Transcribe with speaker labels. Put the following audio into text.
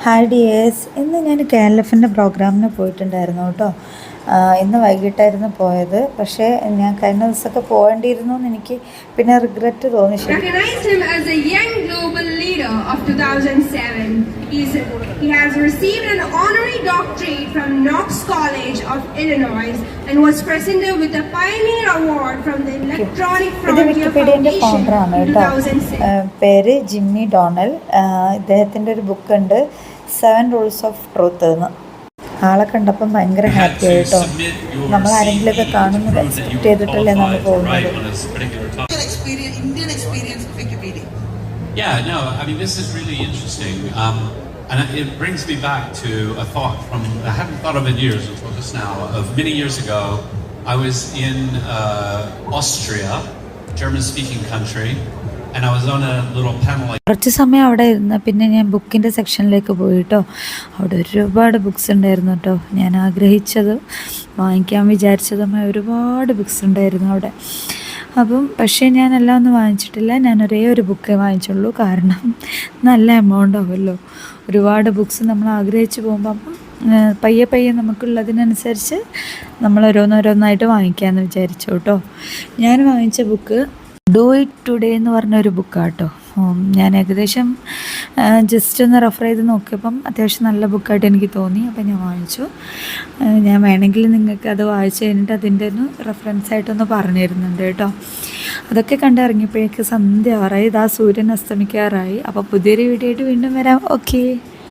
Speaker 1: Hi dears, ഇന്ന് ഞാൻ KLF-ൻ്റെ പ്രോഗ്രാമിന് പോയിട്ടുണ്ടായിരുന്നു കേട്ടോ. ഇന്ന് വൈകിട്ടായിരുന്നു പോയത്. പക്ഷേ ഞാൻ കഴിഞ്ഞ ദിവസമൊക്കെ പോകേണ്ടിയിരുന്നു എന്ന് എനിക്ക് പിന്നെ റിഗ്രറ്റ് തോന്നി.
Speaker 2: Recognized him as a young global leader of 2007. He has received an honorary doctorate from Knox College of Illinois and was presented with a Pioneer Award from the Electronic Frontier Foundation in 2006.
Speaker 1: പേര് Jimmy Donal. ഇദ്ദേഹത്തിൻ്റെ ഒരു ബുക്കുണ്ട്, 7 rules of truth എന്ന്. ആളെ കണ്ടപ്പം ഭയങ്കര happy ആയിട്ടോ. നമ്മൾ ആരെങ്കിലുമൊക്കെ കാണുന്നത് എക്സ്പെക്ട് ചെയ്തിട്ടല്ലേ നമ്മൾ പോകുന്നത്.
Speaker 3: Yeah, no, I mean, this is really interesting. And it brings me back to a thought from, I haven't thought of it in years until just now, of many years ago, I was in Austria, German-speaking country, and I was on a little panel.
Speaker 1: കുറച്ച് സമയം അവിടെ ഇരുന്ന് പിന്നെ ഞാൻ ബുക്കിൻ്റെ സെക്ഷനിലേക്ക് പോയിട്ടോ. അവിടെ ഒരുപാട് ബുക്സ് ഉണ്ടായിരുന്നു കേട്ടോ. ഞാൻ ആഗ്രഹിച്ചതും വാങ്ങിക്കാൻ വിചാരിച്ചതുമായ ഒരുപാട് ബുക്സ് ഉണ്ടായിരുന്നു അവിടെ. പക്ഷേ ഞാനെല്ലാം ഒന്നും വാങ്ങിച്ചിട്ടില്ല. ഞാൻ ഒരേ ഒരു ബുക്കേ വാങ്ങിച്ചുള്ളൂ. കാരണം നല്ല എമൗണ്ട് ആവുമല്ലോ. ഒരുപാട് ബുക്സ് നമ്മൾ ആഗ്രഹിച്ച് പോകുമ്പം പയ്യെ നമുക്കുള്ളതിനനുസരിച്ച് നമ്മൾ ഓരോന്നോരോന്നായിട്ട് വാങ്ങിക്കാമെന്ന് വിചാരിച്ചു കേട്ടോ. ഞാൻ വാങ്ങിച്ച ബുക്ക് ഡു ഇറ്റ് ടുഡേ എന്ന് പറഞ്ഞൊരു ബുക്കാണ് കേട്ടോ. ഞാൻ ഏകദേശം ജസ്റ്റ് ഒന്ന് റെഫർ ചെയ്ത് നോക്കിയപ്പം അത്യാവശ്യം നല്ല ബുക്കായിട്ട് എനിക്ക് തോന്നി. അപ്പം ഞാൻ വാങ്ങിച്ചു. ഞാൻ വേണമെങ്കിൽ നിങ്ങൾക്ക് അത് വായിച്ചു കഴിഞ്ഞിട്ട് അതിൻ്റെ ഒന്ന് റെഫറൻസായിട്ടൊന്ന് പറഞ്ഞു തരുന്നുണ്ട് കേട്ടോ. അതൊക്കെ കണ്ടിറങ്ങിയപ്പോഴേക്ക് സന്ധ്യ ആറായി, ഇതാ സൂര്യൻ അസ്തമിക്കാറായി. അപ്പോൾ പുതിയൊരു വീഡിയോ ആയിട്ട് വീണ്ടും വരാം. ഓക്കേ.